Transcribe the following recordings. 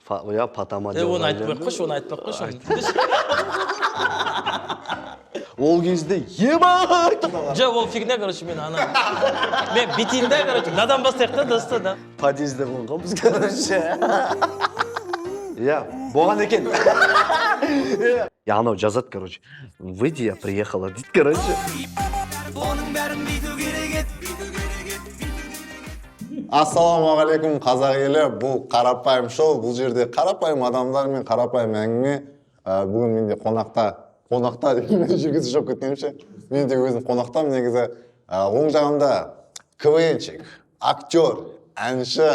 Я потама Оны айтпай қойшы, оны айтпай қойшы. Ол кезде ебать! Жоқ, ол фигня, короче, мен ана... Мен битейін да, короче, надан бастайық та, доста да. Подъезде болғанбыз, короче. Я, болған екен. Я анау жазады, короче. Выйди, я приехала, дейді, короче. Ассалаумағалейкум қазақ елі, бұл қарапайым шоу, бұл жерде қарапайым адамдар мен қарапайым әңгіме. Бүгін менде қонақта деген жүргізі жоқ кеткенімше, мен де өзім қонақтам негізі. Оң жағымда КВНчик, актер, әнші,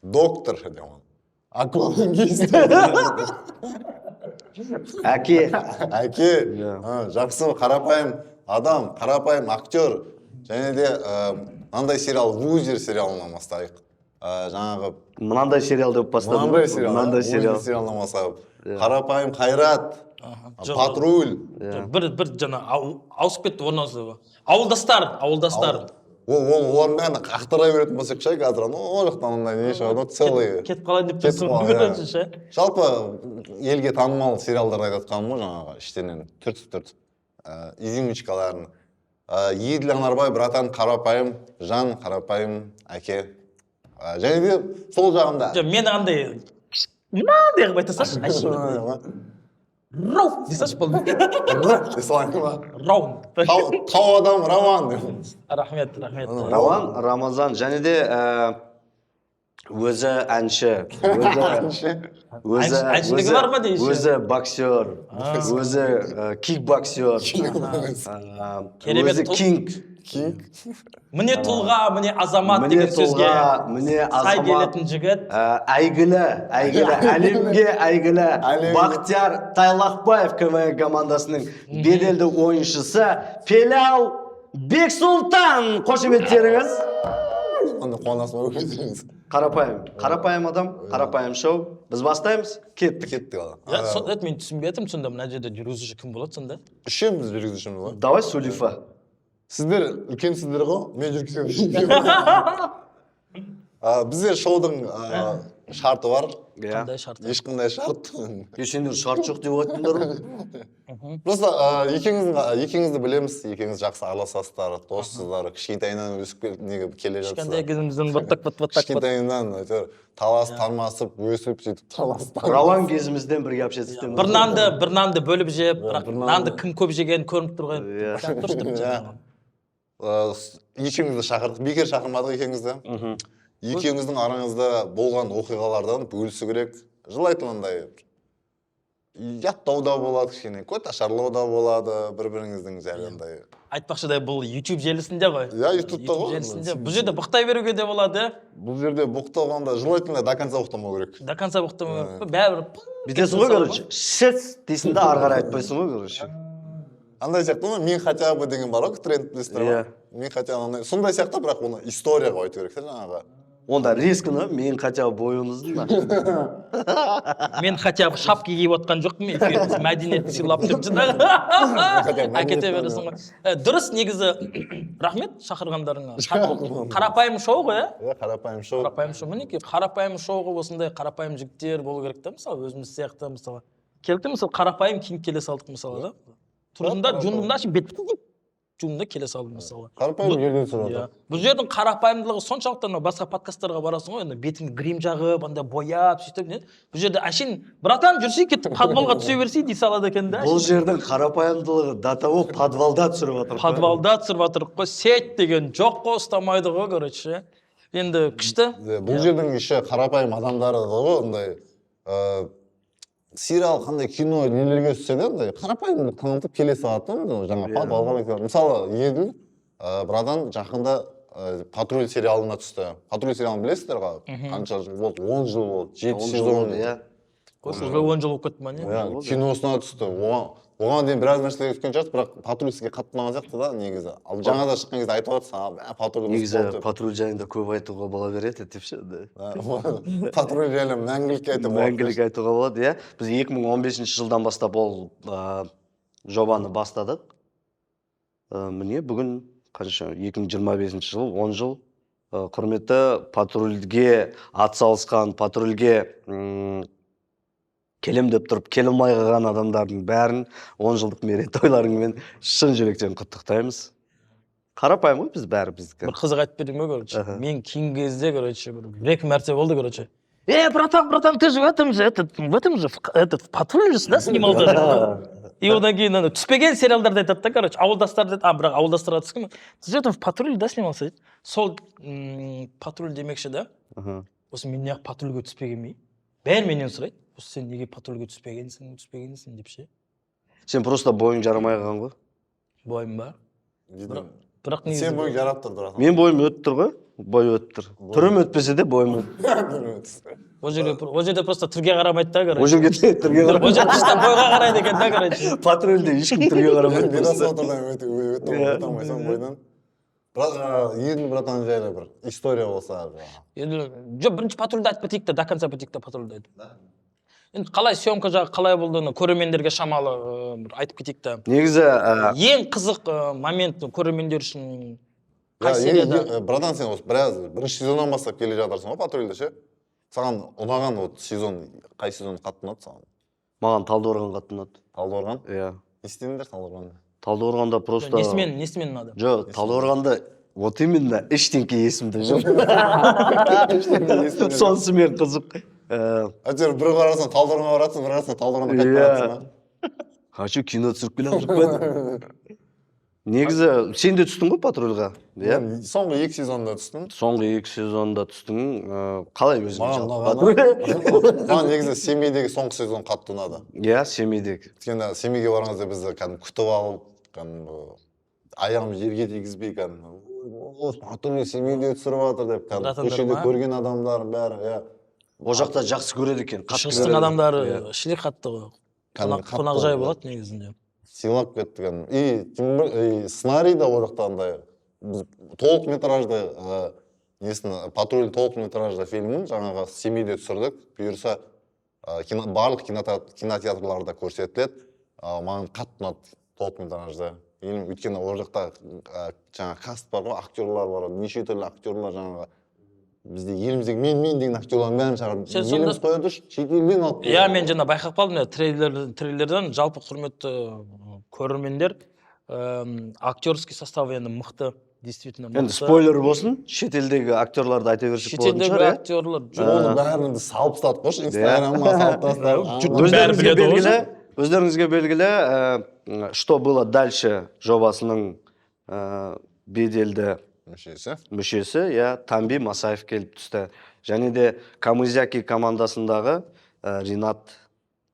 доктор деймін. Аквалангист. Әке. Жақсы қарапайым адам, қарапайым актер. Және де мынандай сериал «Лузер» сериалынан бастайық. Жаңағы Мынандай сериал деп бастадым. Мынандай сериалынан бастайық. Қарапайым Қайрат, Патруль. Бір жана ауысып кетті орнынан сөйлеу. Ауылдастар. Олардың бәрін қақтыра беретін болсақ ше қазір. О жақтан ондай не шығады, целый. Кетіп қалайын деп тұрсың. Жалпы елге танымал сериалдарды айтып жатқаным ғой жаңағы іштенен түртіп. Изюминчикаларын. Еділ Анарбай, братан, қарапайым жан, қарапайым әке. Және де сол жағында. Мен андай мынандай қылып айтасашы, әшейін. Рау десашы бұл. Рау. Тау адам Раван. Рахмет. Раван, Рамазан, және де өзі әнші, әншілігі бар ма дейші? өзі боксер, өзі кикбоксер, өзі кинг. Міне тұлға, міне азамат деген сөзге сай келетін жігіт. Әйгілі, әлемге әйгілі Бақтияр Тайлақбаев КВН командасының беделді ойыншысы Пелял Бексұлтан. Қошеметтеріңіз. Қуанасың өкілдеріңіз. Қарапайым адам, қарапайым шоу. Біз бастаймыз? Кеттік. Мен түсінбедім, сонда мына жерде жүргізуші кім болады сонда? Үшеуміз жүргізушіміз ғой. Давай Сулифа. Сіздер үлкенсіздер ғой, мен жүргіземін. Бізде шоудың шарты бар. Қандай шарты? Ешқандай шарт. Сендер шарт жоқ деп айтыңдар ғой. Просто екеуіңізді білеміз, екеуіңіз жақсы араласасыздар, доссыздар, кішкентайынан өсіп келе жатсыздар. Кішкентай кезімізден баттақ. Кішкентайынан талас тармасып, өсіп сөйтіп таластар. Рауан кезімізден бірге общаться. Бір нанды бөліп жеп, нанды кім көп жеген көрініп тұрған. Екеуіңізді шақырдық, бекер шақырмадық екеуіңізді. Екеуіңіздің араңызда болған оқиғалардан бөлісу керек. Жылайтындай яттау да болады, кішкене көташарлау да болады, бір-біріңіздің жайландай. Айтпақшыдай бұл YouTube желісінде ғой. YouTube-та ғой. Бұл жерде бұқтай беруге де болады. Бұл жерде бұқтауғанда жылайтындай до конца бұқтамау керек. До конца бұқтамау керек. Бәрібір. Бүйтесің ғой, короче. Шец дейсің да ары қарай айтпайсың ғой, короче. Андай сияқты ма, мен хотя бы деген бар ғой, тренд білесіздер ғой. Мен хотя бы сондай сияқты, бірақ оны историяға айту керек жаңағы. Онда рискіні, мен хотя бы бойыңыздың да. Мен хотя бы шапки киіп отқан жоқпын, эфиріміз мәдениетті сыйлап тұрып жинақ. Әкете бересің ғой. Дұрыс, негізі, рахмет шақырғандарыңа. Қарапайым шоу ғой, иә? Қарапайым шоу. Қарапайым шоу. Мінекей, қарапайым шоуға осындай қарапайым жігіттер болу керек та, мысалы, өзіміз сияқты, мысалы. Келді, мысалы, қарапайым кинг келе салдық, мысалы, да? Тұрдымда, жуындымда, жуында келе салдым, мысалы. Қарапайым жерден сұрады. Бұл жердің қарапайымдылығы соншалықтан басқа подкасттарға барасың ғой, бетіңді грим жағып, анда бояп, сөйтіп, бұл жерде әшейін, братан, жүрсей, кеттік, подвалға түсе берсей, дей салады екен да. Бұл жердің қарапайымдылығы до того подвалда түсіріп жатыр. Подвалда түсіріп жатыр қой, сет деген жоқ қой, ұстамайды ғой, короче. Енді күшті. Бұл жердің еще қарапайым адамдары ғой, ондай сериал қандай кино нелерге түссе де қарапайымдылық танытып келе салады жаңа подвалға. Мысалы Еділ брадан жақында Патруль сериалына түсті. Патруль сериалын білесіздер ғой? Қанша жыл болды? 10 жыл болды. 7 сезон. Уже 10 жыл болып кетті ма не? Киносына түсті. Оған дейін біраз нәрселер өткен шығар, бірақ Патруль сізге қатты ұнаған сияқты да негізі. Ал жаңада шыққан кезде айтып отырсың, Патруль негізі Патруль жайында көп айтуға бола береді деп ше. Патруль жайлы мәңгілік айтуға болады. Мәңгілік айтуға болады, иә. Біз 2015 жылдан бастап ол жобаны бастадық. Міне бүгін қанша 2025 жыл, 10 жыл құрметті патрульге атсалысқан, патрульге келем деп тұрып келе алмай қалған адамдардың бәрін 10 жылдық мерейтойларыңмен шын жүректен құттықтаймыз. Қарапайым ғой біз бәрі біздікі. бір қызық айтып берейін бе, короче. Мен кейінгі кезде, короче, бір-екі мәрте болды, короче. Братан, ты же в этом же, в патруле же, да, снимался? И одан кейін түспеген сериалдарды айтады да, короче, ауылдастарды айтады, бірақ ауылдастарға түскен, ты же в патруле, да, снимался дейді. Сол патруль демекші да, осы мен неғып патрульге түспегенмей. Бәрі менен сұрайды, осы сен неге патрульге түспегенсің деп ше. Сен просто бойың жарамай қалған ғой. Бойым ба? Бірақ Сен негізі бойың жарап тұр, братан. Мен бойым өтіп тұр ғой. Бой өтіп тұр. Түрім өтпесе де бойым өтіп. Ол жерде просто түрге қарамайды да, короче. Ол жерге түрге қарамайды. Ол жерде чисто бойға қарайды екен да, короче. Патрульде ешкім түрге қарамайды. Видосмотрдан өте алмайсың бойдан. Енді братан жайлы бір история болса. Енді жоқ, бірінші патрульді айтып кетейік те, до конца кетейік те патрульді айтып. Енді қалай съемка жағы қалай болдığını көрермендерге шамалы айтып кетейік те. Негізі Ең қызық момент көрермендер үшін қай серияда? Братан, сен осы бірінші сезоннан бастап келе жатырсың ғой патрульде ше? Саған ұнаған сезон, қай сезон қатты ұнады саған? маған Талдықорған қатты ұнады. Талдықорған? Иә. Не істедіңдер Талдықорғанда? Талдықорғанда просто... Несімен ұнады? Жоқ, Талдықорғанда вот именно ештеңке есімде жоқ. Сонысымен қызық. Әйтеуір бір қарасаң Талдықорғанға барасың, бір қарасаң Талдықорғанда қайтып барасың. Хочу кино түсіріп келемін. Негізі сен де түстің ғой патрульға? Соңғы 2 сезонда түстім. Соңғы 2 сезонда түстің. Қалай өзің жалпы? Маған негізі семейдегі соңғы сезон қатты ұнады. Иә, семейдегі. Өйткені семейге барғанда бізді кәдімгі күтіп алып, кәдімгі аяғым жерге тигізбей кәдімгі патруль семейде түсіріп жатыр деп, кәдімгі көшеде көрген адамдар бәрі, иә. Ол жақта жақсы көреді екен. Шығыстың адамдары шіле қатты ғой. Қонақжай болады негізінде. Сыйлап кетті кәдімгі. И сценарий да ол жақта андай толық метражды патруль толық метражды фильмін жаңағы семейде түсірдік. Бұйырса барлық кинотеатрларда көрсетіледі. Маған қатты ұнады толық метражды. Өйткені ол жақта жаңағы каст бар ғой, актерлар бар, неше түрлі актерлар жаңағы бізде еліміздегі мен деген актерлардың бәрін шығарып еліміз қояды, шетелден алып. Иә, мен жаңа байқап қалдым, трейлерден жалпы құрметті көрермендер, актерский состав енді мықты, действительно мықты. Енді спойлер болсын, шетелдегі актерларды айта берсек болатын шығар. Шетелдегі актерлар Оны бәрін салып тастады қош, инстаграмға салып тастады. Өздеріңізге белгілі, что было дальше жобасының беделді мүшесі, Тамби Масаев келіп түсті. Және де Камызяки командасындағы Ринат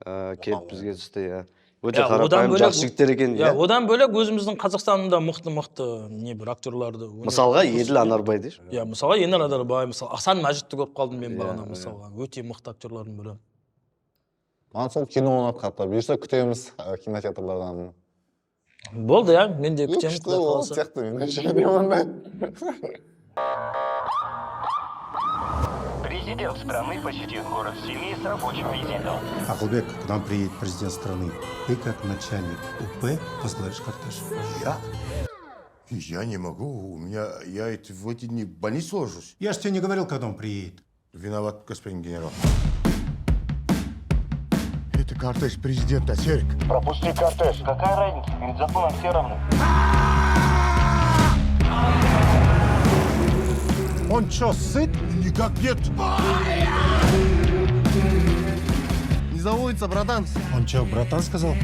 келіп бізге түсті. Өте қарапайым жақсы жігіттер екен. Одан бөлек өзіміздің Қазақстанында мықты не бір актерларды. Мысалға Еділ Анарбай дейш. Мысалға Еділ Анарбай, Асан Мәжитті көріп қалдым мен бағана мысалға. Өте мықты актерлардың бірі. Маған сол кино ұнады қатты. Бұйырса күтеміз кинотеатрлардан. Болды, я, мен де күтемін. Президент страны посетит город Семей с рабочим визитом. Акылбек, к нам приедет президент страны. Ты, как начальник УП, возглавишь кортеж. Я? Я не могу. Я в эти дни в больницу ложусь. Я же тебе не говорил, когда он приедет. Виноват, господин генерал. Это кортеж президента, Серик. Пропусти кортеж. Какая разница? Перед законом все равны. Он что, сыт? Никак нет. Не заводится, братан. Он что, братан сказал?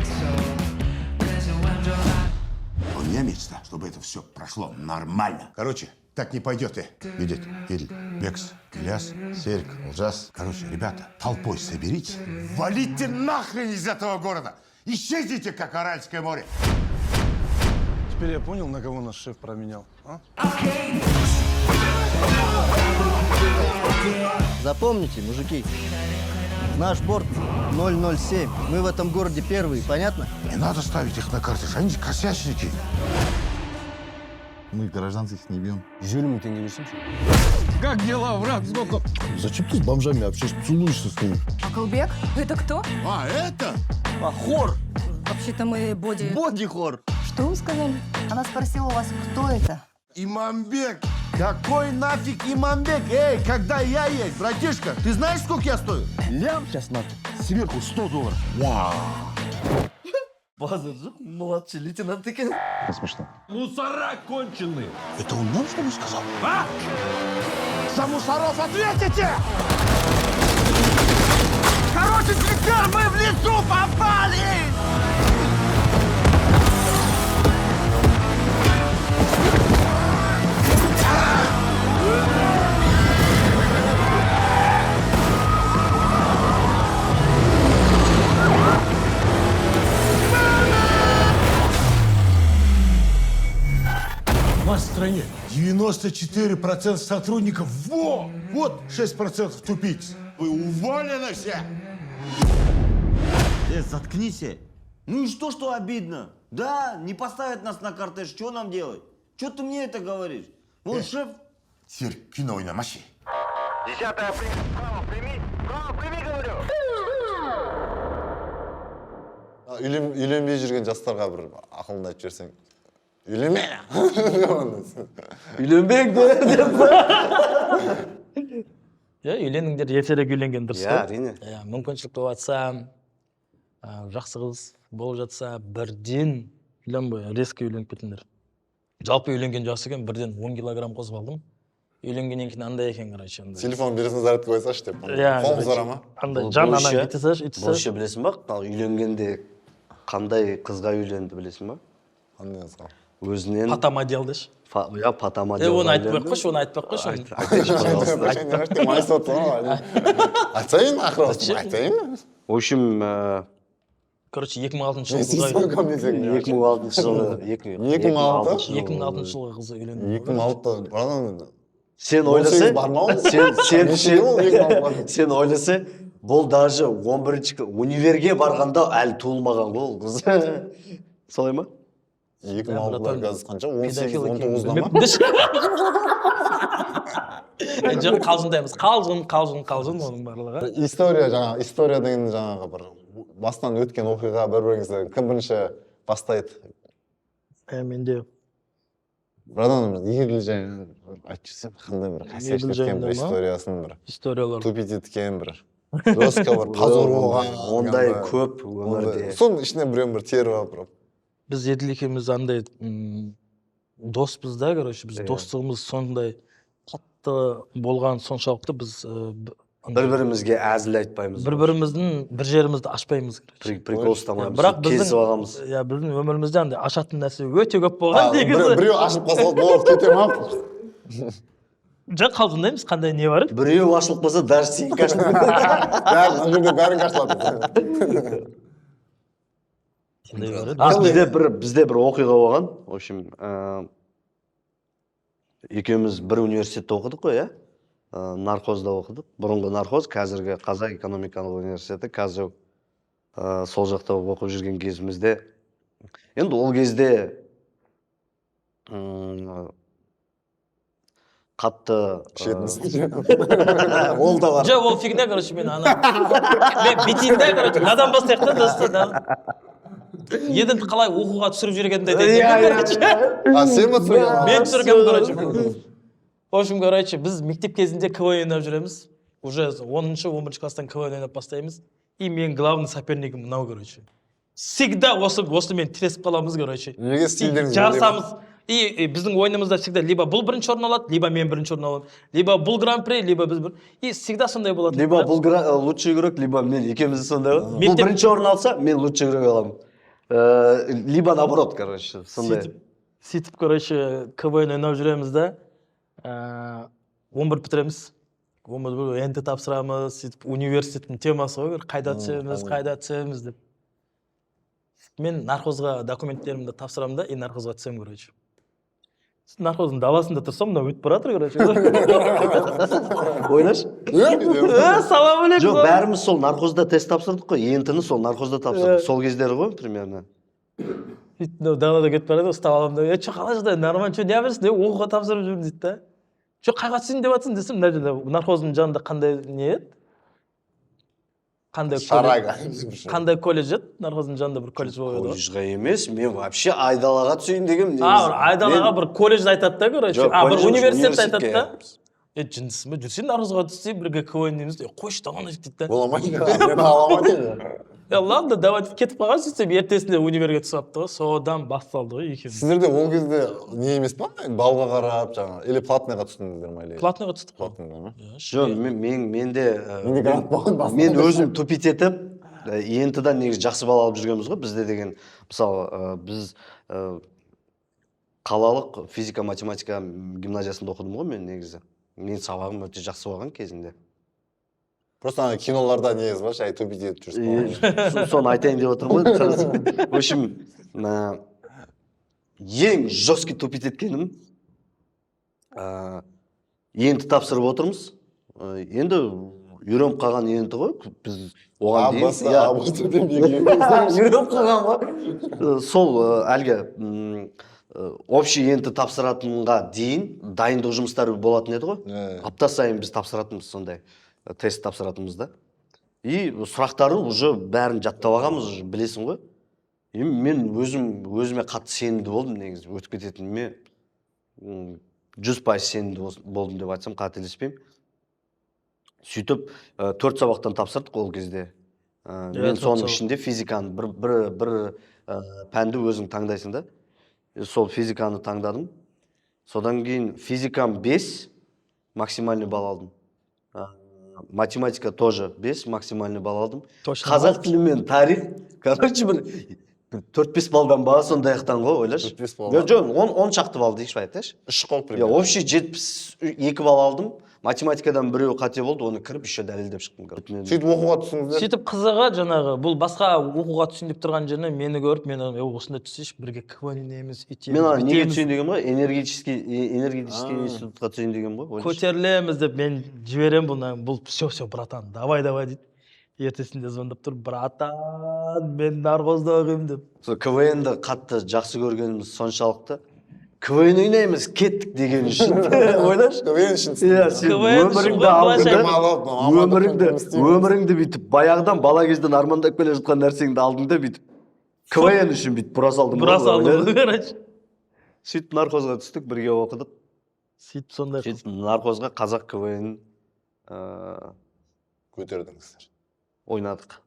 У меня мечта, чтобы это все прошло нормально. Короче, так не пойдет. Видит, Едь, Бекс, Ильяс, Серик, Лжас. Короче, ребята, толпой соберитесь. Валите нахрен из этого города. Исчезните, как Аральское море. Теперь я понял, на кого наш шеф променял. Запомните, мужики, наш борт 007. Мы в этом городе первые, понятно? Не надо ставить их на картиш, они косячники. Мы гражданских не бьем. Жюльму ты не висишь? Как дела, брат? Сколько? Зачем ты с бомжами общаешься, целуешься с ними? Акылбек? Это кто? А, это? Хор! Вообще-то мы боди... Боди-хор! Что вы сказали? Она спросила у вас, кто это? Имамбек. Какой нафиг Иманбек? Эй, когда я есть, братишка, ты знаешь, сколько я стою? Лям сейчас надо. Сверху $100. Базар жоқ, младший лейтенант екен. Смешно. Мусора конченые. Это он нам что ли сказал? А? За мусоров ответите! Короче, слегка мы в лесу попали! У нас в стране 94% сотрудников. Вот 6% тупиц. Вы уволены все! Заткнись. Ну и что обидно? Да, не поставят нас на кортеж, что нам делать? Что ты мне это говоришь? Вот шеф... Сверх, кино и на маши. 10 апреля. Право прими. Право прими, говорю. Үйленбей жүрген жастарға бір ақылын айтып жіберсең. Үйленме! Үйленбеңдер деп. Үйлениңдер, ертерек үйленген дұрыс. Иә, әрине. Мүмкіншілік болып жатса, жақсы қыз болып жатса, бірден үйленбей, резко үйленіп кетіңдер. Жалпы үйленген жақсы екен, бірден 10 килограмм қосып алдым. Үйленгеннен кейін андай екен, короче. Телефон бересің, зарядка қойсашы деп. Қолыңыз ара ма? Андай жан ана ете салшы, ете Бұл салшы. ше білесің ба? Үйленгенде қандай қызға үйленді білесің ба? Қандай қызға? Өзінен... Патама дел деші. Я патама Оны айтпақ қойшы, оны айтпақ қойшы. Айтайын, ақыры айтайын. В общем, Короче, 2006 жылғы 2006 жылы 2006 жылғы қызы үйленді. 2006-та бұрын Сен ойласа, бұл даже 11-ші универге барғанда әлі туылмаған ғой ол қыз. Солай ма? 2006-лар қазір қанша? 18-19-да ма? Жоқ, қалжыңдаймыз. Қалжың оның барлығы. История деген жаңағы бір бастан өткен оқиға бір-біріңізді кім бірінші бастайды? Менде. Брадан, егіл жайын айтып жүрсем, қандай бір қасиет кеткен бір историясын бір. Историялар. Тупить еткен бір. Жестко бір позор болған. Ондай көп өмірде. Соның ішінен біреуін бір теріп алып. Біз еділ екеуміз андай доспыз да, короче, біз достығымыз сондай қатты болған соншалықты біз бір-бірімізге әзіл айтпаймыз. Бір-біріміздің бір жерімізді ашпаймыз. Прикол ұстамаймыз. Бірақ Кесіп ағамыз. біздің өмірімізде андай ашатын нәрсе өте көп болған негізі. Біреу ашып қалса болады, кете ма? Жоқ, қалжыңдаймыз, қандай не бар? Біреу ашылып қалса, даже сен қашылып. Мына жерде бәрін қашылады. Бізде бір оқиға болған. В общем, екеуміз бір университетте оқыдық қой, иә? Нархозда оқыдық. Бұрынғы нархоз, қазіргі Қазақ экономикалық университеті, қазір сол жақта оқып жүрген кезімізде. Енді ол кезде қатты... Ол да бар. Жоқ, ол фигня, короче, мен бетейін да, короче, надан бастайық та, досты. Едінді қалай оқуға түсіріп жүргенде дейді. Сен ма түсірген? Мен түсіргем, короче. В общем, короче, біз мектеп кезінде КВН ойнап жүреміз. Уже 10-11 класстан КВН ойнап бастаймыз. И мен главный сопернигім мынау, короче. Всегда осы мен тіресіп қаламыз, короче. Неге стильдеріңіз? Жарысамыз. И біздің ойынымызда всегда либо бұл бірінші орын алады, либо мен бірінші орын аламын. Либо бұл гран-при, либо біз бір. И всегда сондай болады. Либо бұл лучший игрок, либо мен. Екеуміз сондай ғой. Бұл бірінші орын алса, мен лучший игрок аламын. Либо наоборот, короче. Сөйтіп, короче, КВН ойнап жүреміз да. 11 бітіреміз. 11 енді тапсырамыз. Сөйтіп, университеттің темасы ғой, қайда түсеміз деп. Мен нархозға документтерімді тапсырамын да, и нархозға түсем, короче. Нархоздың даласында тұрсам, мына өтіп баратыр, короче. Ойнаш? Салам алейкум. Жоқ, бәріміз сол нархозда тест тапсырдық қой. ЕНТ-ні сол нархозда тапсырдық. Сол кездері ғой, примерно. Далада кетіп барады, ұстап аламын да. Че, қалай жағдай, нормально, че, не берсің, оқуға тапсырып жүрмін дейді да. Че, қайға түсейін деп атсың десем, нархоздың жанында қандай не еді? Кандай Шарага. Кандай колледж еді? Нарқоздың жанында бір колледж болған еді ғой. Колледжға емес, мен вообще айдалаға түсейін дегем. Бір айдалаға бір колледжді айтады да, короче. Жоқ, Бір колледж университет айтады да. университетке. Жынысың ба, жүрсен нарқозға түссе, бірге КВН дейміз. Қойшы таман дейді да. Боламайды. Мен аламын. Ладно, давай кетіп қалған сөйтсем, ертесінде универге түсіп алыпты ғой. Содан басталды ғой екеуміз. Сіздерде ол кезде не емес па? Балға қарап жаңа или платныйға түстіңіздер ма или? Платныйға түстік қой. Платныйға ма? Жоқ, менде Менде грант болған басында. мен өзім тупить етіп, ент-дан негізі жақсы бал алып жүргенбіз ғой. Бізде деген, мысалы, біз қалалық физика математика гимназиясында оқыдым ғой мен негізі. Мен сабағым өте жақсы болған кезінде. Просто киноларда негізі бар, шай тупить етіп жүрсің. Соны айтайын деп отырмын ғой. В общем, ең жесткий тупить еткенім, енді тапсырып отырмыз. Енді үйреніп қалған енді ғой. Біз оған дейін үйреніп қалған ғой. Сол әлгі общий енді тапсыратынға дейін дайындық жұмыстары болатын еді ғой. Апта сайын біз тапсыратынбыз сондай. Тест тапсыратынбыз да. И сұрақтары уже бәрін жаттап алғанбыз, білесің ғой. Мен өзіме қатты сенімді болдым негізі. Өтіп кететініме 100% сенімді болдым деп айтсам қателеспеймін. Сөйтіп 4 сабақтан тапсырдық ол кезде. Мен соның ішінде физиканы бір пәнді өзің таңдайсың да. Сол физиканы таңдадым. Содан кейін физикам 5 максимальный балл алдым. Математика тоже 5 максимальный балл алдым. Қазақ тілі мен тарих, короче, бір 4-5 балдан ба сондай аяқтан ғой, ойлашы. 4-5 балдан? Жоқ, 10 шақты балл дейікші айтайыншы. 3 қол примерно. Общий 72 балл алдым. Математикадан біреу қате болды, оны кіріп еще дәлелдеп шықтым. Сөйтіп оқуға түсіңіздер? Сөйтіп қызығы жаңағы бұл басқа оқуға түсейін деп тұрған жеріне мені көріп, мен осында түсейші, бірге КВН ойнаймыз, Мен неге түсейін деген ғой? Энергетический институтқа түсейін деген ғой. Көтерілеміз деп мен жіберем бұны. Бұл все, братан, давай дейді. Ертесінде звондап тұр, братан, мен нарқозда оқимын деп. КВНді қатты жақсы көргеніміз соншалықты. КВН ойнаймыз, кеттік деген үшін. Ойлашы? КВН үшін өміріңді бүйтіп, баяғыдан бала кезден армандап келе жатқан нәрсеңді алдың да бүйтіп. КВН үшін бүйтіп бұра салдым. Сөйтіп нарқозға түстік, бірге оқыдық. Сөйтіп нарқозға қазақ КВН көтердіңіздер. Ойнадық.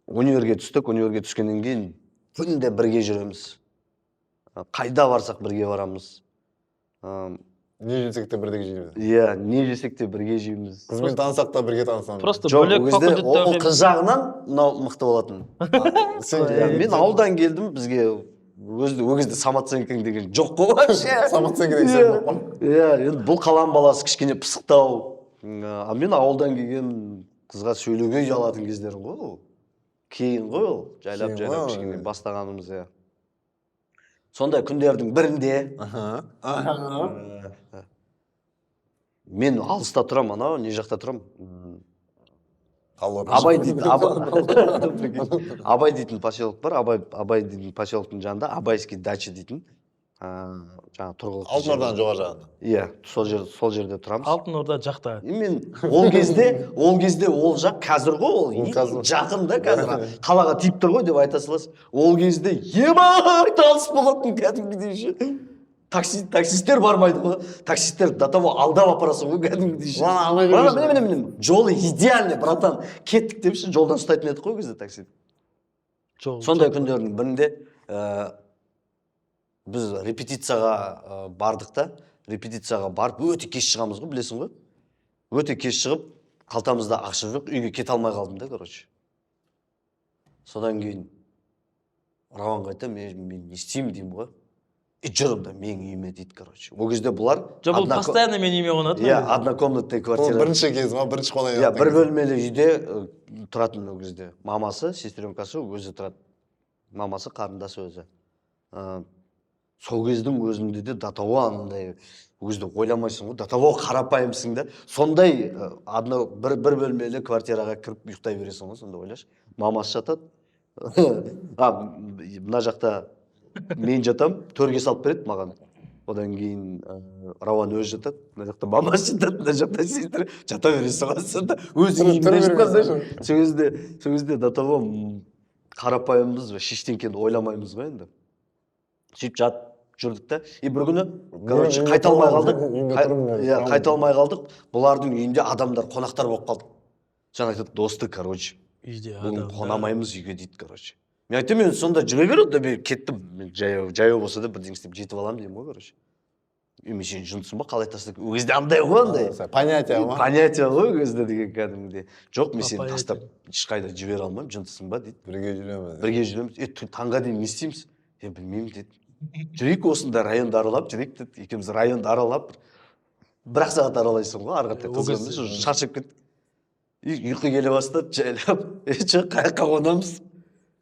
Универге түстік, универге түскеннен кейін күнде бірге жүреміз. Қайда барсақ бірге барамыз. Не жесек те бірге жейміз. Иә, не жесек те бірге жейміз. Қызбен танысақ та бірге танысамыз. Просто Жоқ, бөлек факультетте ол қыз жағынан мынау мықты болатын. Мен ауылдан келдім, бізге ол кезде самооценкаң деген жоқ қой вообще. Самооценка деген сөз жоқ па? Иә, енді бұл қаланың баласы кішкене пысықтау. Мен ауылдан келген қызға сөйлеуге ұялатын кездерім ғой ол. Кейін ғой ол, жайлап кішкене бастағанымыз, иә. Сондай күндердің бірінде мен алыста тұрам, анау не жақта тұрам. Абай дейтін поселок бар, Абай дейтін поселоктың жанында Абайский дача дейтін жаңа тұрғылықты Алтын Орданың жоғары жағында. Иә, сол жерде тұрамыз. Алтын Орда жақта. Мен ол кезде ол жақ қазір ғой, ол жақын да қазір. Қалаға тиіп тұр ғой деп айта саласыз. Ол кезде ебай таныс болатын кәдімгідей ше. Таксисттер бармайды ғой. Таксисттер до того алдап апарасың ғой кәдімгідей ше. Міне, жолы идеальный, братан. Кеттік депші, жолдан ұстайтын едік қой кезде такси. Сондай күндердің бірінде біз репетицияға бардық та, репетицияға барып өте кеш шығамыз ғой, білесің ғой. Өте кеш шығып, қалтамызда ақша жоқ, үйге кете алмай қалдым да, короче. Содан кейін Раванға айтам, мен не істеймін деймін ғой. Жүрім да менің үйіме дейді, короче. Ол кезде бұлар... Жоқ, бұл постоянно мен үйіме қонады. Иә, однокомнатный квартира. Ол бірінші кез ма, бірінші қонақ. Иә, бір бөлмелі үйде тұратын ол кезде. Мамасы, сестренкасы өзі тұрады. Мамасы, қарындасы өзі. Сол кездің өзінде де до того андай, ол кезде ойламайсың ғой, до того қарапайымсың да. Сондай бір бөлмелі квартираға кіріп ұйықтай бересің ғой, сонда ойлашы. Мамасы жатады. Мына жақта мен жатам, төрге салып береді маған. одан кейін рауан өзі жатады, мына жақта мамасы жатады, мына жақта сестра жата бересің асында өзі үйінде жатқанда сол кезде до того қарапайымбыз вообще ештеңкені ойламаймыз ғой енді. Сөйтіп жатып жүрдік та, и бір күні короче қайта алмай қалдық. Иә, қайта алмай қалдық. Бұлардың үйінде адамдар, қонақтар болып қалды. Жаңа айтады, досты, короче. Үйде Бүгін адам. қонамаймыз үйге дейді, короче. Мен айттым, мен сонда жүре береді, мен кеттім. Мен жаяу болса да бірдеңе істеп жетіп аламын деймін ғой, короче. Мен сен жұмысың ба, қалай тастап? Ол кезде андай ғой, андай. Понятие ма? Понятие ғой ол кезде деген кәдімгідей. Жоқ, мен сені тастап ешқайда жібере алмаймын, жұмысың ба дейді. Бірге жүреміз. Бірге жүреміз. Таңға дейін не істейміз? Мен білмеймін деді. Жүрейік осында районды аралап жүрейік деді. Екеуміз районды аралап бір-ақ сағат аралайсың ғой, ары қаратай қызғанды, шаршап кеттік. Ұйқы келе бастады, жайлап. Қаяққа қонамыз?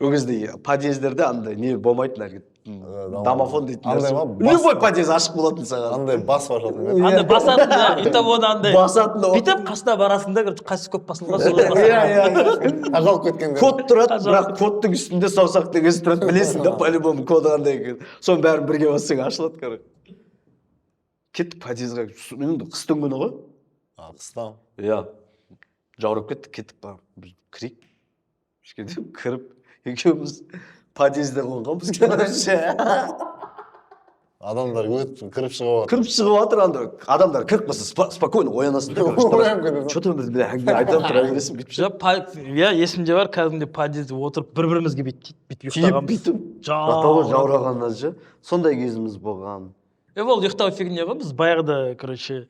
Ол кезде подъездерде андай не болмайтын әлгі домофон дейтін андай ма? Любой подъезд ашық болатын саған. Андай бас басатын. Андай басатын да, үйтіп оны андай. Басатын. Бүйтіп қасына барасың да, қасы көп басылған солай басатын. Иә. Ажалып кеткенде. Код тұрады, бірақ кодтың үстінде саусақтың өзі тұрады, білесің да, по-любому коды қандай екен. Соның бәрін бірге бассаң ашылады, короче. Кеттік подъездға, енді қыстың күні ғой. Қыстан. Иә. Жаурап кеттік ба, кірейік. Кішкене кіріп, екеуміз подъезде қонғанбыз, короче. Адамдар өтіп кіріп шығып жатыр. Кіріп шығып жатыр, адамдар кіріп қалса спокойно оянасың да, короче. Что-то біз әңгіме айтып тұра бересің, бүйтіп. Иә, есімде бар, кәдімгідей подъезде отырып бір-бірімізге бүйтіп ұйықтағанбыз. Бүйтіп жаурағаннан же. Сондай кезіміз болған. Ол ұйықтау фигня ғой, біз баяғыда, короче,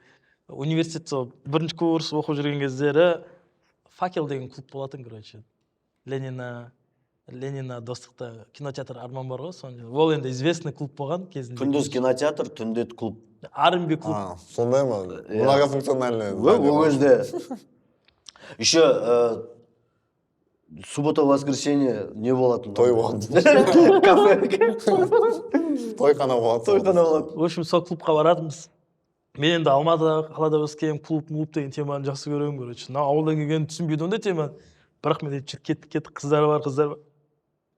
университетте бірінші курс оқып жүрген кездері Факел деген клуб болатын, короче. Ленина достықта кинотеатр Арман бар ғой, сонда. Ол енді известный клуб болған кезінде. Күндіз кинотеатр, түнде клуб. R&B клуб. Сондай ма? Многофункциональный. Ол кезде еще суббота-воскресенье не болатын. Той болатын. Кафе. Тойхана болатын. Тойхана болатын. В общем, сол клубқа баратынбыз. Мен енді Алматыда, қалада өскен клуб деген теманы жақсы көремін, короче. Ауылдан келгенді түсінбейді ондай теманы. Бірақ мен кеттік, қыздар бар.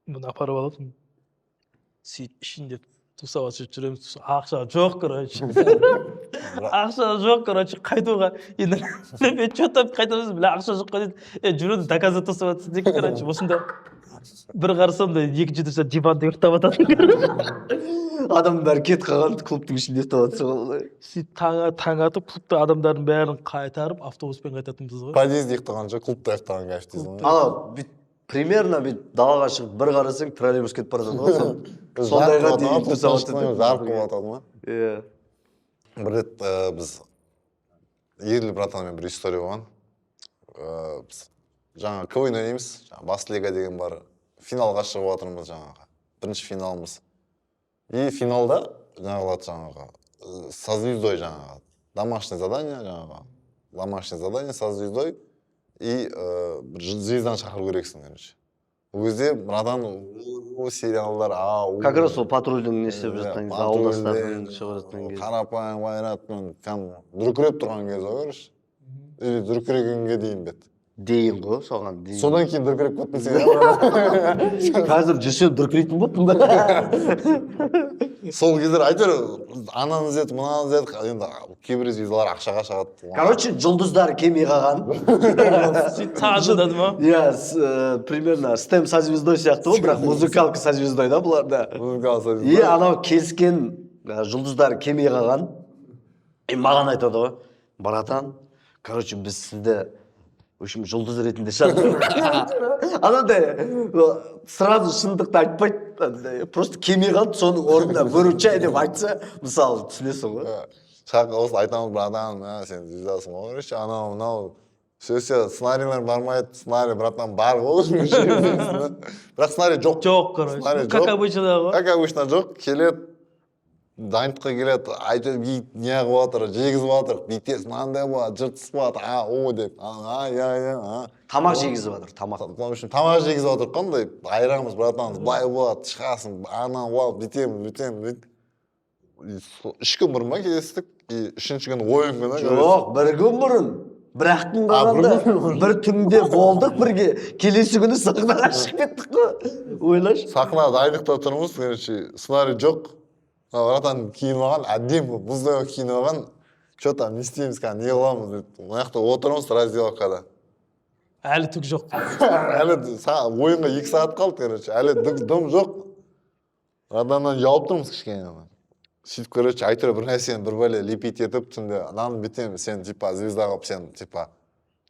Бұны апарып алатын. Сөйтіп ішінде тусауға сөйтіп жүреміз. Ақша жоқ, короче. Ақша жоқ, короче, қайтуға. Енді мен что-то қайтамыз, бля, ақша жоқ қой дейді. Жүруді доказать тосып жатсыз дейді, короче. Осында бір қарасам да екінші тұрса диванда ұйықтап жататын. Адам бәрі кетіп қалған, клубтың ішінде ұйықтап жатса. Сөйтіп таң атып, клубта адамдардың бәрін қайтарып, автобуспен қайтатынбыз ғой. Подъезде ұйықтаған жоқ, клубта ұйықтаған кәш дейсің. Ана примерно далаға шығып бір қарасаң троллейбус кетіп бара жатыр ғой. Сондайға дейін тұрса жатыр. Жарық болып жатады ма? Иә. Бір рет біз Ерлі братанмен бір история болған. Біз жаңа КВН ойнаймыз, бас лига деген бар. Финалға шығып жатырмыз жаңағы. Бірінші финалымыз. И финалда жаңағы со звездой жаңағы. Домашнее задание жаңағы. Домашнее задание со звездой. И бір звезданы шақыру керексің, короче. Ол кезде мынадан сериалдар, Как раз сол патрульдің не істеп жатқан кезде, ауылдастардың шығып жатқан кезде. Қарапайым қайратпен дүркіреп тұрған кез ғой, короче. Или дүркірегенге дейін бет. Дейін ғой, соған дейін. Содан кейін дүркіреп кеттің. Қазір жүрсем дүркірейтін болыппын ба? Сол кездер әйтеуір ананы іздеді, мынаны іздеді, енді кейбір звездалар ақшаға шығады. Короче, жұлдыздар кеми қалған. Сөйтіп тағажындады ма? Иә, примерно стем со звездой сияқты ғой, бірақ музыкалка со звездой да бұларда. Музыкалка со звездой. И анау келіскен жұлдыздар кеми қалған. И маған айтады ғой, братан, короче, біз сізді в общем, жұлдыз ретінде шақырдық. Анандай сразу шындықты айтпайды, просто кеми қалды, соның орнына выручай деп айтса, мысалы, түсінесің ғой. Осы айтамыз, братан, сен звездасың ғой, короче, анау, мынау, сөйсе, сценарийлер бармайды, сценарий, братан, бар ғой. Бірақ сценарий жоқ. Жоқ, короче. Как обычно ғой. Как обычно жоқ, келеді. Дайындыққа келеді, айтып не қылып жатыр, жегізіп жатыр, бүйтесің, мынандай болады, жыртыс болады, о деп, Тамақ жегізіп жатыр, тамақ. Тамақ жегізіп жатыр, қандай айырамыз, братан, былай болады, шығасың, анан болады, бүйтемін. 3 күн бұрын ма келестік, 3-ші күні ойын күні. Жоқ, 1 күн бұрын. Бір-ақ күн қалғанда, бір түнде болдық бірге, келесі күні сахнаға шығып кеттік қой. Ойлашы. Сахна дайындықта тұрмыз, сценарий жоқ. братан киініп алған әдемі мұздай киініп алған. Че там не істейміз қазір не қыламыз дейді. Мына жақта отырмыз раздевалкада. Әлі түк жоқ. Әлі ойынға 2 сағат қалды, короче. Әлі дым жоқ. Адамнан ұялып тұрмыз кішкене. Сөйтіп, короче, айтыр бір нәрсені бір бөле лепить етіп, түнде ананы бітем, сен типа звезда қылып, сен типа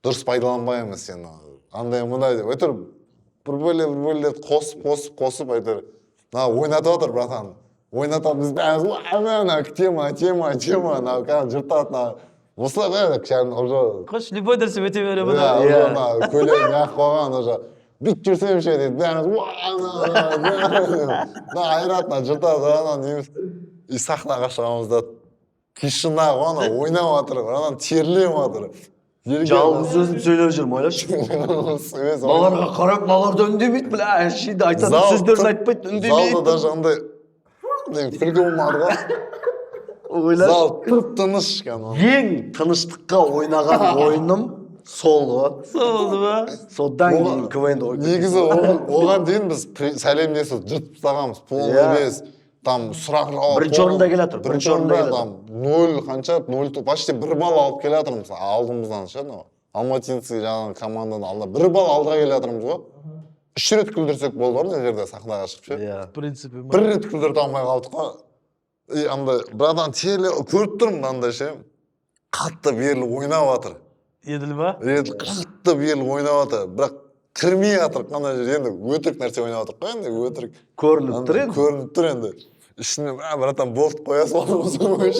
дұрыс пайдаланбаймыз сен. Андай мындай деп. Айтыр бір бөле қосып айтыр. На ойнатып отыр, братан. Ойнатып біз бәріміз тема, на жыртады. Осылай ғой, кішкене уже Қош, любой нәрсе өте бере ма? Иә, көйлегін ақ қойған уже. Бүйтіп жүрсем ше дейді, бәріміз айыратын, жыртады, анан неміз. И сахнаға шығамыз да тишина ғой, ойнап жатыр, анан терлеп жатыр. Жалғыз өзім сөйлеп жүрмін, ойлашы. Баларға қарап, балар да үндемейді, бля, әшейді айтады, сөздерін айтпайды, үндемейді. Залда даже андай, күлгі болмады ғой. Зал тып-тыныш кәні. Ең тыныштыққа ойнаған ойыным сол ғой. Сол ба? Содан кейін КВН-ді ойнап. Негізі оған дейін біз сәлемдесіп жыртып тастағанбыз, полный емес. Там сұрақ жауап. Бірінші орында келатыр. Бірінші орында там 0 қанша, 0 почти 1 балл алып келатырмыз алдымыздан ше, Алматинский жаңағы команданың алдына 1 балл алдыға келатырмыз ғой. 3 рет күлдірсек болды ғой, мына жерде сахнаға шығып ше. В принципе. 1 рет күлдірте алмай қалдық қой. И андай брадан теле көріп тұрмын андай ше. Қатты беріліп ойнап жатыр. Еділ ба? Қатты беріліп ойнап жатыр. Бірақ кірмей жатыр қандай жер. Енді өтірік нәрсе ойнап жатыр қой, енді өтірік. Көрініп тұр енді. Көрініп тұр енді. Ішіне братан болт қоя саламыз ғой.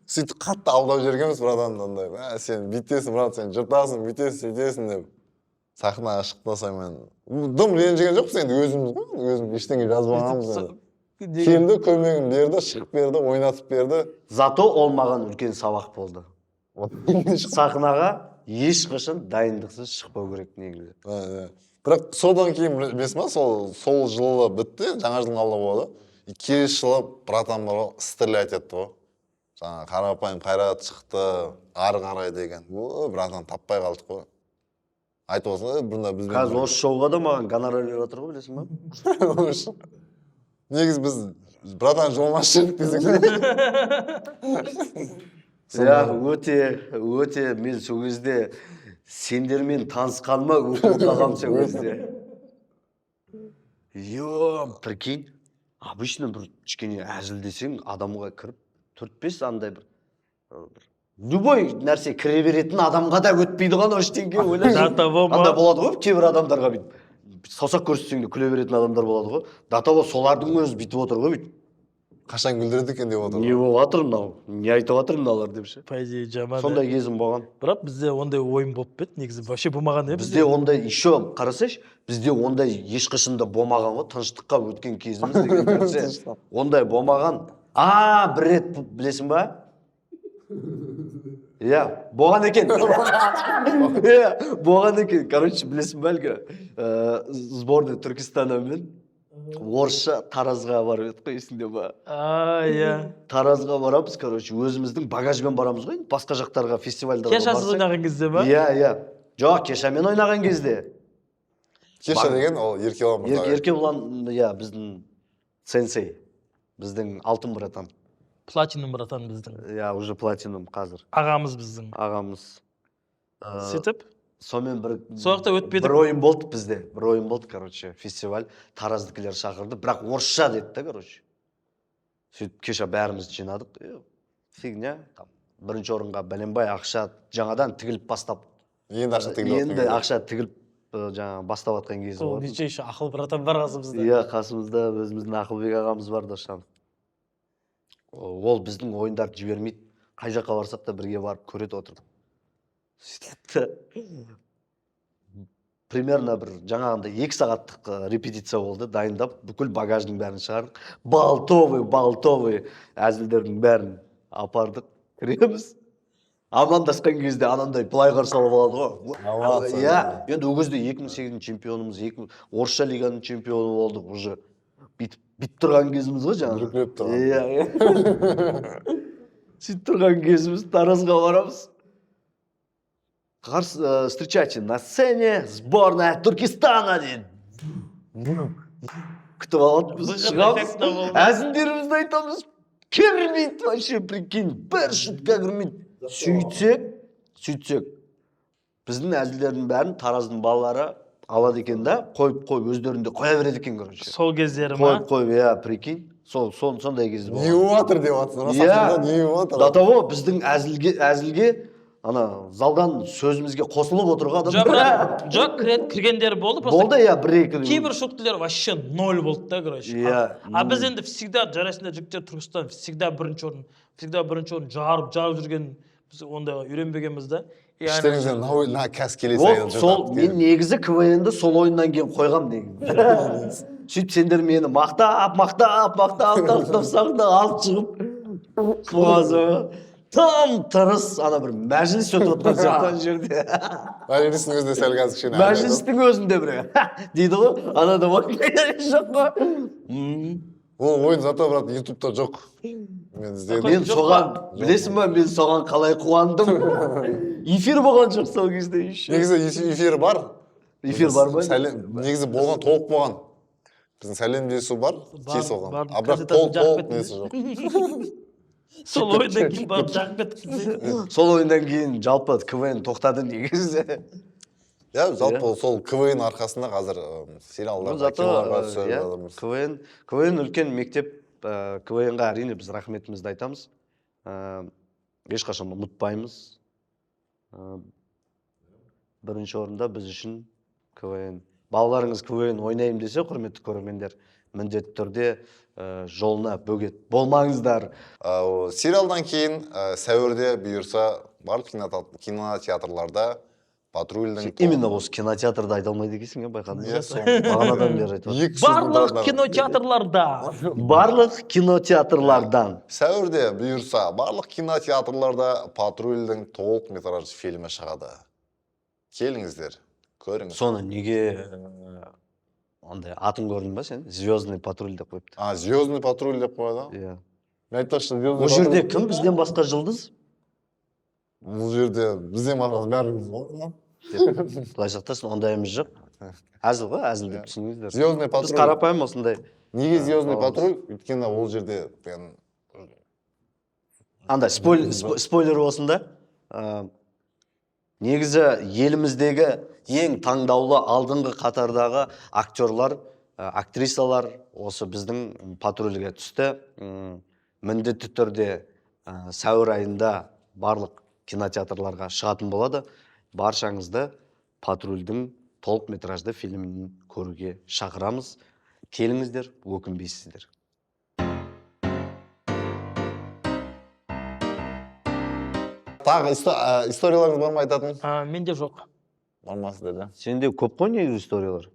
Сөйтіп қатты алдап жергенбіз братан андай. Сен бүйтесің брат, сен жыртасың, бүйтесің, сөйтесің деп. Сахнаға шықпасам мен. Дым ренжіген жоқпыз енді өзіміз ғой. Өзім ештеңе жазбағанбыз енді. Келді, көмегін берді, шығып берді, ойнатып берді. Зато ол маған үлкен сабақ болды. Сахнаға ешқашан дайындықсыз шықпау керек негізі. Бірақ содан кейін білесің ба, сол жылы бітті, жаңа жылдың алды болды. Келесі жылы братан бар ғой, стрелять етті ғой. Жаңа қарапайым қайрат шықты, ары қарай деген. Братан таппай қалдық қой. Айтып olsun, бұрында бізбен... Қазір осы шоуға да маған гонорар беріп жатыр ғой, білесің ба? Негіз біз братан жолмас жедік десек. Өте, мен сол кезде сендермен танысқаныма өте қалғам сол кезде. Прикинь, обычно бір кішкене әзілдесең адамға кіріп, 4-5 андай бір любой нәрсе кіре беретін адамға да өтпейді ғана ештеңке ойлашы. Андай болады ғой, кейбір адамдарға бүйтіп саусақ көрсетсең де күле беретін адамдар болады ғой. Датаво солардың өзі бүйтіп отыр ғой, бүйтіп. Қашан күлдірді екен деп отыр. Не болып жатыр мынау? Не айтып жатыр мыналар деп ше. По идее жаман. Сондай кезім болған. Бірақ бізде ондай ойын болып бет, негізі вообще болмаған не бізде ондай еще қарасайшы, бізде ондай ешқашанда болмаған ғой, тыныштыққа өткен кезіміз деген нәрсе. Ондай болмаған. Бір рет білесің ба? Иә, болған екен. Болған екен. Короче, білесің ба әлгі сборная Түркістанмен орысша Таразға барып еді ғой, есіңде ба? Иә. Таразға барамыз, короче, өзіміздің багажбен барамыз ғой, басқа жақтарға фестивальдарға барсақ. Кешасыз ойнаған кезде ба? Иә. Жоқ, Кешамен ойнаған кезде. Кеша деген ол Еркебұлан мырза. Еркебұлан, иә, біздің сенсей. Біздің алтын братан. Платинум братан біздің. Иә, уже платинум қазір. Ағамыз біздің. Ағамыз. Сөйтіп? Сонымен сояқта өтпедік. Бір ойын болды бізде. Бір ойын болды, короче, фестиваль. Тараздікілер шақырды, бірақ орысша деді да, короче. Сөйтіп кеша бәріміз жинадық. Фигня. Бірінші орынға бәленбай ақша жаңадан тігіліп бастап. Енді ақша тігіліп жатқан. Енді ақша тігіліп жаңа бастап жатқан кезі болды. Сол неше еще ақыл братан бар қасымызда. Иә, қасымызда өзіміздің Ақылбек ағамыз бар Дашан. Ол біздің ойындарды жібермейді. Қай жаққа барсақ та бірге барып көреді отырып. Сөйтіпті. Примерно бір жаңағында 2 сағаттық репетиция болды, дайындап, бүкіл багаждың бәрін шығардық. Балтовый әзілдердің бәрін апардық, кіреміз. Амандасқан кезде анандай былай қарсы алып алады ғой. Иә, енді ол кезде 2008 чемпионымыз, Орысша лиганың чемпионы болдық уже. Бит тұрған кезіміз ғой жаңағы. Жүклеп тұрған. Иә. Сөйтіп тұрған кезіміз Таразға барамыз. Встречайте на сцене сборная Туркестана, дейді. күтіп алатынбыз, Выход шығамыз, эффекті болды. әзілдерімізді айтамыз, кірмейді вообще, прикинь, бір шутка кірмейді. Сөйтсек, біздің әзілдердің бәрін Тараздың балалары алады екен да, қойып өздерінде қоя береді екен, короче. Сол кездері ма? Қойып, иә, прикинь. Сондай кезде болды. Не болыватыр деп жатсың ба? Сахнада не болыватыр? До того біздің әзілге ана залдан сөзімізге қосылып отырған адам. Жоқ, кіргендері болды. Болды, иә, бір-екі. Кейбір шуткалер вообще 0 болды да, короче. Иә. А біз енді всегда жарасында жігіттер тұрғыстан всегда бірінші орын жарып жүрген біз ондайға үйренбегенбіз да. Іштеріңізден на кәс келесі Ол, сол, мен негізі КВНді сол ойыннан кейін қойғам деген. Сөйтіп сендер мені мақтап сахнаға алып шығып, қуазы. Там тырыс, ана бір мәжіліс өтіп отқан сияқты жерде. Мәжілістің өзінде сәл қазір кішкене. Мәжілістің өзінде бір. Дейді ғой, анада жоқ қой. Ол ойын зато, брат, ютубта жоқ. Мен іздедім. Мен соған, білесің ба, мен соған қалай қуандым. Эфир болған жоқ сол кезде еще. Негізі эфир бар. Эфир бар ма? Негізі болған, толық болған. Біздің сәлемдесу бар, кес болған. А бірақ толық несі жоқ. Сол ойындан кейін барып жағып кеттік. Сол ойындан кейін жалпы КВН тоқтады негізі. Иә, жалпы сол КВН арқасында қазір сериалдарда, киноларға түсіп жатырмыз. КВН үлкен мектеп. КВН-ға әрине біз рахметімізді айтамыз. Ешқашан ұмытпаймыз. Бірінші орында біз үшін КВН. Балаларыңыз КВН ойнайым десе, құрметті көрермендер, міндетті түрде жолына бөгет болмаңыздар. Сериалдан кейін сәуірде бұйырса барлық кинотеатрларда патрульдің... Именно осы кинотеатрда айта алмайды екенсің, байқадың ба? Бағанадан бері айтып. Барлық кинотеатрларда. Барлық кинотеатрлардан. Сәуірде бұйырса барлық кинотеатрларда патрульдің толық метражды фильмі шығады. Келіңіздер, көріңіз. Соны неге ондай атын көрдің ба сен? Звездный патруль деп қойыпты. Звездный патруль деп қойды? Иә. Мен айтпақшы, Звездный патруль... Ол жерде кім бізден басқа жұлдыз? Бұл жерде бізден басқа бәріміз бар ма? Былай жақтасын, ондайымыз жоқ. Әзіл ғой, әзіл деп түсініңіздер. Звездный патруль. Біз қарапайым осындай. Неге Звездный патруль? Өйткені ол жерде андай спойлер болсын да. Негізі еліміздегі ең таңдаулы алдыңғы қатардағы актерлар, актрисалар осы біздің патрульге түсті. Міндетті түрде сәуір айында барлық кинотеатрларға шығатын болады. Баршаңызды патрульдің толық метражды фильмін көруге шақырамыз. Келіңіздер, өкінбейсіздер. Тағы историяларыңыз бар ма айтатын? Менде жоқ. Бармасы деді. Сенде көп қой негізі историялар.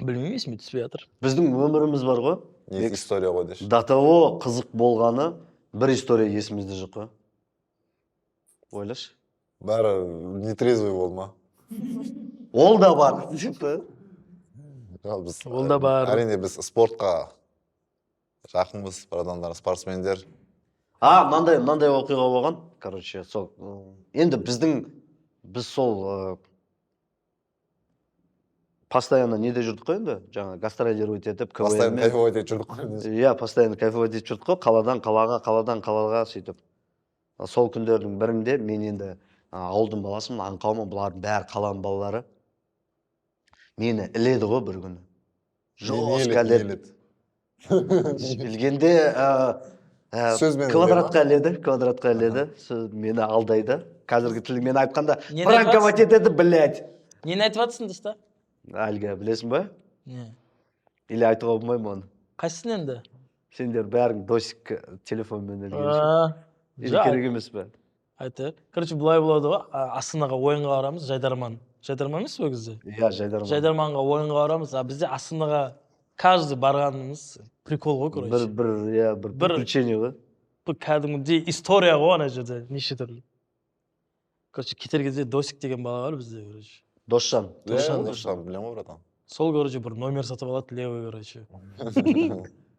Білмеймін, есіме түспей жатыр. Біздің өміріміз бар ғой. Не история ғой деші. До того қызық болғаны бір история есімізде жоқ қой. Ойлашы. Бәрі нетрезвый болды ма? Ол да бар. Ол да бар. Әрине біз спортқа жақынбыз, бір адамдар, спортсмендер. Мынандай оқиға болған. Короче, сол енді біз сол постоянно неде жүрдік қой енді, жаңа гастролировать етіп, Постоянно кайфовать етіп жүрдік қой. Иә, постоянно кайфовать етіп жүрдік қой, қаладан қалаға сөйтіп. Сол күндердің бірінде мен енді ауылдың баласымын, аңқаумын, бұлардың бәрі қаланың балалары. Мені іледі ғой бір күні. Жостко іледі. Білгенде квадратқа іледі, мені алдайды. Қазіргі тілмен айтқанда, пранковать етеді, блядь. Нені айтып жатсың дұрыс та? Әлгі, білесің ба? Не? Или айтуға болмаймын оны. Қайсысын енді? Сендер бәрің досик телефонмен ілген. Или керек емес пе? Айтайық. Короче, бұлай болады ғой, Астанаға ойынға барамыз, Жайдарман. Жайдарман емес ол кезде? Иә, Жайдарман. Жайдарманға ойынға барамыз, а бізде Астанаға каждый барғанымыз прикол ғой, короче. Бір приключение ғой. Бұл кәдімгідей история ғой ана жерде, неше түрлі. Короче, кетер кезде Досик деген бала бар бізде, короче. Досжан. Досжан, білем ғой, братан. Сол, короче, бір номер сатып алады, левый, короче.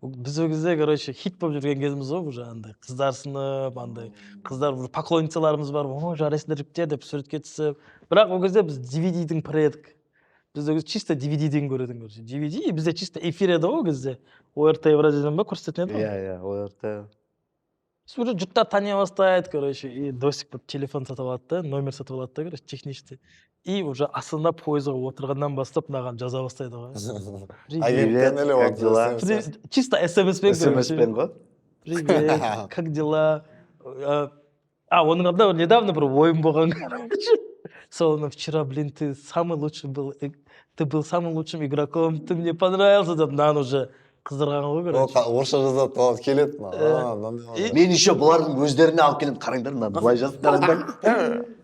Біз ол кезде, короче, хит болып жүрген кезіміз ғой, уже андай қыздар сынып, андай қыздар бір поклонницаларымыз бар, о, жарайсыңдар жігіттер деп суретке түсіп. Бірақ ол кезде біз DVD-дің пірі едік. Бізде чисто DVD-ден көретін короче. DVD и бізде чисто эфир еді ғой кезде. ОРТ Евразиядан ба көрсететін еді ғой. ОРТ. Уже жұрттар тани бастайды, короче, и до сих пор телефон сатып алады да, номер сатып алады да, короче, техничті. И уже астында пойызға отырғаннан бастап маған жаза бастайды ғой. Агенттен эле как дела? Чисто СМС-пен, СМС-пен ғой. Привет, как дела? Оның алдында недавно бір ойын болған, короче. Сол, вчера, блин, ты самый лучший был, ты был самым лучшим игроком, ты мне понравился, деп, мынаны уже қыздырған ғой, короче. орысша жазады, алып келеді. мынандай. Мен еще бұлардың өздеріне алып келемін, қараңдар, мына былай жазып қараңдар.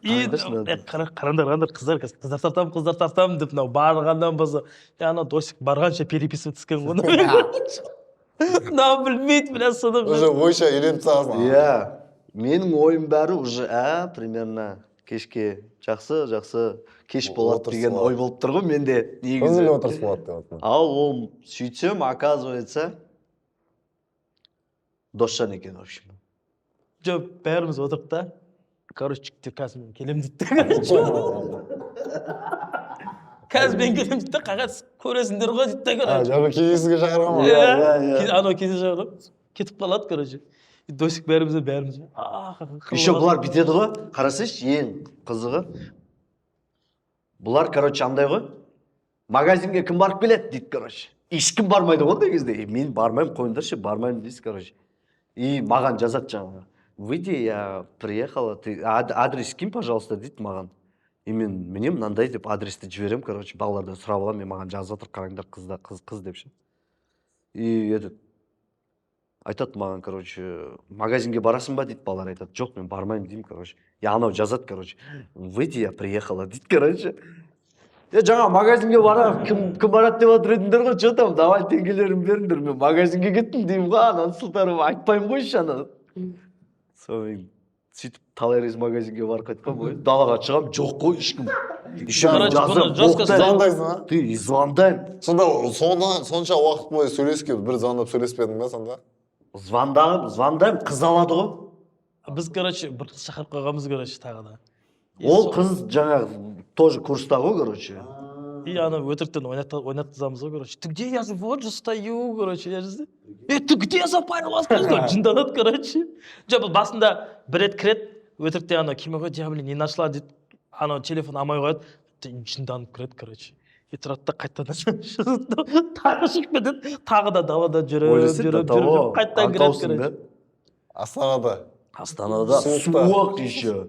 И қараңдар, қыздар тартамын деп, мынау барғаннан баса, ана досик барғанша переписываться еткен ғой. Мынау білмейді, біләс сынып. Уже ойша үйреніп тағасың. Иә, менің ойым бәрі уже, примерно кешке жақсы кеш болады деген ой болып тұр ғой менде негізі. Көңілі отырыс болады деп. Ал ол сөйтсем, оказывается, досжан екен, в общем. Жоқ, бәріміз отырып та, короче, жігіттер қазір мен келем дейді. Қазір мен келем дейді, қағаз көресіңдер ғой дейді, короче. Жаңа кездесуге шақырған ғой. Анау кезде шақырып, кетіп қалады, короче. Досик бәріміз. Еще бұлар бітеді ғой, қарасайшы, ең қызығы. Бұлар, короче, андай ғой, магазинге кім барып келеді дейді, короче. Ешкім бармайды ғой ондай кезде. Мен бармаймын, қойыңдаршы, бармаймын дейсіз, короче. И маған жазады жаңағы. Выйди, я приехала, адрес кім, пожалуйста, дейді маған. И мен мінем, мынандай деп адресті жіберем, короче, балалардан сұрап аламын, мен маған жазып отыр, қараңдар, қыз деп ше. И айтады маған, короче, магазинге барасың ба дейді, балалар айтады. Жоқ, мен бармаймын деймін, короче. Я анау жазады, короче. Выйди, я приехала дейді, короче. Жаңа магазинге барам, кім барады деп отыр едіңдер ғой, что там, давай теңгелерін беріңдер, мен магазинге кеттім деймін ғой, ананы сылтарып айтпаймын қойшы ана. Сол мен сөйтіп талай рез магазинге барып қайтқам ғой, далаға шығам, жоқ қой ешкім. Еще Звондайсың, а? Ты звондаймын. Сонша уақыт бойы сөйлескен, бір звондап сөйлеспедің ба сонда? Звондаймын, қыз алады ғой. Біз, короче, бір қыз шақырып қойғанбыз, короче, тағы да. Ол қыз жаңа тоже курста ғой, короче. И ана өтіріктен ойнатқызамыз ғой, короче. Ты где? Я же вот же стою, короче. Я же... ты где запарилась? Жынданады, короче. Жоқ, басында бір рет кіреді, өтірікте ана кеме ғой, я, блин, не нашла дейді. Ана телефон алмай қояды. Жынданып кіреді, короче. И тұрады да қайтадан тағы шығып кетеді. Тағы да далада жүріп, қайтадан кіреді, короче. Астанада суық еще.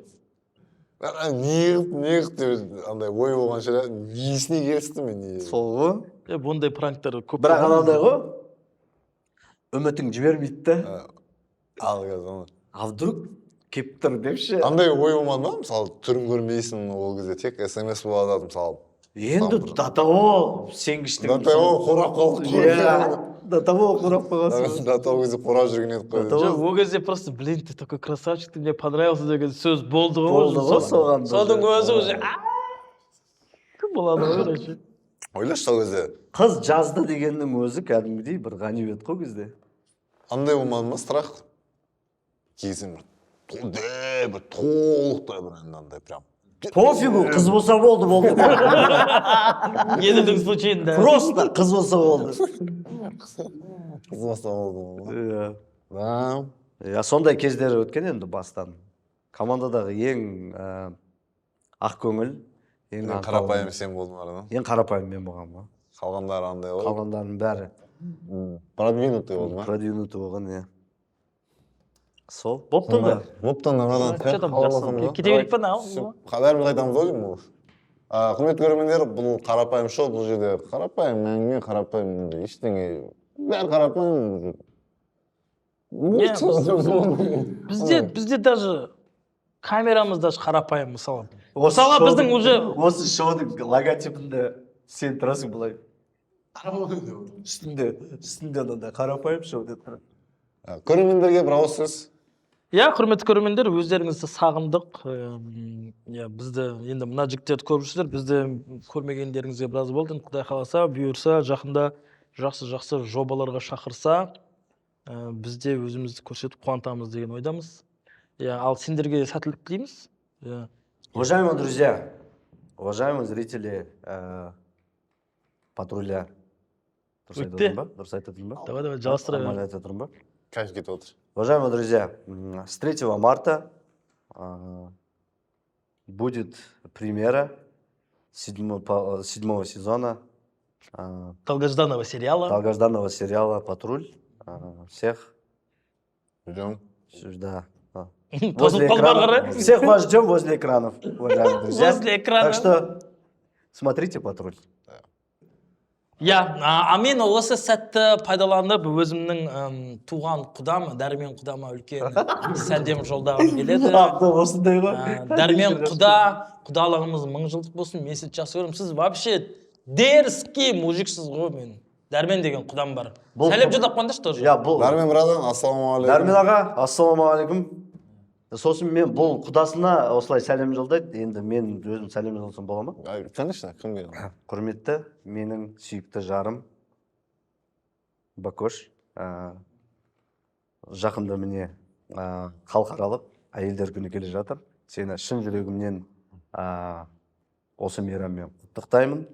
Неғып деп андай ой болған шығар, несіне келісті мен? Сол ғой. Бұндай пранктар көп. Бірақ анандай ғой, үмітің жібермейді да. Ал қазір. А вдруг кеп тұр депші. Андай ой болмады ма? Мысалы, түрін көрмейсің ол кезде, тек СМС болады, мысалы. Енді до того сенгіштің. До того қорап қалды. До того қорап қалғансың. До того кезде қорап жүрген еді қой. Жоқ, ол кезде просто, блин, ты такой красавчик, ты мне понравился деген сөз болды ғой. Болды ғой соған. Соның өзі уже кім болады ғой, короче. Ойлашы сол кезде. Қыз жазды дегеннің өзі кәдімгідей бір ғанибет қой кезде. Андай болмады ма страх? Кезім бір толықтай бір андай прям. Пофигу, қыз болса болды. Едінің случайында. Просто қыз болса болды. Қыз болса болды. Да. Сондай кездері өткен енді бастан. Командадағы ең ақ көңіл, ең қарапайым сен болдың арада. Ең қарапайым мен болған ба. Қалғандары андай ғой. Қалғандарының бәрі. Продвинутый болды ма? Продвинутый болған, иә. Сол. Бопты да? Бопты нарадан. Кетегелік па нау? Бәріміз айтамыз ғой деймін бұл. Құрметті көрермендер, бұл қарапайым шоу, бұл жерде қарапайым әңгіме, қарапайым ештеңе. Бәрі қарапайым. Бізде даже камерамыз даже қарапайым, мысалы. Мысалы біздің уже... Осы шоудың логотипінде сен тұрасың бұлай. Үстінде онда қарапайым шоу деп тұрады. Көрермендерге бір ауыз сөз. Иә, құрметті көрермендер, өздеріңізді сағындық. Бізді енді мына жігіттерді көріп жүрсіздер, бізді көрмегендеріңізге біраз болды. Құдай қаласа, бұйырса, жақында жақсы жобаларға шақырса, бізде өзімізді көрсетіп қуантамыз деген ойдамыз. Ал сендерге сәттілік тілейміз. Уважаемые друзья, уважаемые зрители патрулья. Дұрыс айтып Өтті. отырмын ба? Дұрыс айтып отырмын ба? Давай, жалғастыра Нормально бер. айтып отырмын ба? кайф кетіп отыр. Уважаемые друзья, с 3 марта будет премьера 7-го сезона Долгожданного сериала. долгожданного сериала «Патруль». Всех Ждем. да, Возле экранов. Всех вас ждем возле экранов, уважаемые друзья. Возле экранов. Так что смотрите «Патруль». Иә, мен осы сәтті пайдаланып өзімнің туған құдам, Дәрмен құдама үлкен сәлем жолдағым келеді. Осындай ғой. Дәрмен құдалығымыз 1000 жылдық болсын, мен сізді жақсы көремін. Сіз вообще дерзкий мужиксіз ғой мен. Дәрмен деген құдам бар. Сәлем жолдап қойыңдаршы тоже. Я бұл Дәрмен братан, ассалаумағалейкум. Дәрмен аға, ассалаумағалейкум. Сосын мен бұл құдасына осылай сәлем жолдайды. Енді мен өзім сәлем жолдасам бола ма? Конечно, кімге? Құрметті менің сүйікті жарым Бакош. Жақында міне халықаралық әйелдер күні келе жатыр. Сені шын жүрегімнен осы мейраммен құттықтаймын.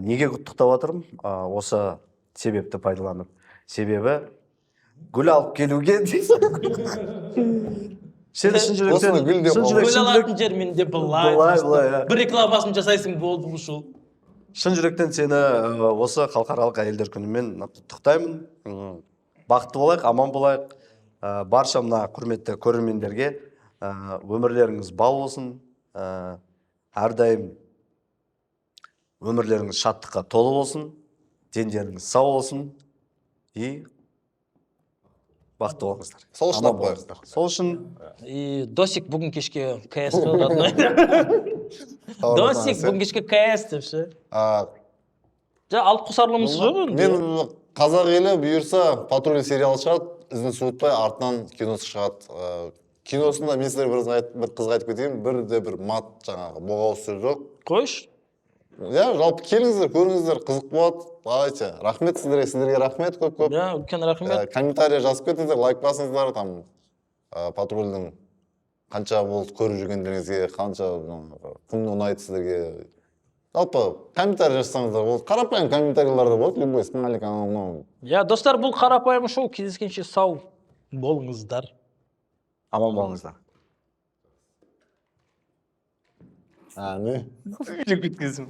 Неге құттықтап отырмын? Осы себепті пайдаланып. Себебі гүл алып келуге сен шын жүректен Гүл алатын жер менде былай. Былай. Бір рекламасын жасайсың болды бұл шул. Шын жүректен сені осы халықаралық әйелдер күнімен құттықтаймын. Бақытты болайық, аман болайық. Барша мына құрметті көрермендерге өмірлеріңіз бал болсын. Әрдайым өмірлеріңіз шаттыққа толы болсын. Дендеріңіз сау болсын. И бақытты болыңыздар. Сол үшін Аман болыңыздар. Сол үшін И Досик бүгін кешке КС қылған. Досик бүгін кешке КС деп ше. Алып қосарлымыз жоқ. Мен қазақ елі бұйырса патруль сериалы шығады, ізін суытпай артынан киносы шығады. Киносында мен сіздерге бір қызға айтып кетейін, бір мат жаңағы боғауыз сөз жоқ. Қойш. Я, жалпы келіңіздер, көріңіздер, қызық болады. Давайте, рахмет сіздерге рахмет көп-көп. Я, үлкен рахмет. Комментария жазып кетіңіздер, лайк басыңыздар, там патрульдің қанша болды көріп жүргендеріңізге, қанша кім ұнайды сіздерге. Жалпы комментария жазсаңыздар болады. Қарапайым комментарияларда болады, любой смайлик анау. Я, достар, бұл қарапайым шоу, кездескенше сау болыңыздар. аман болыңыздар. Не? Күліп кеткенсің.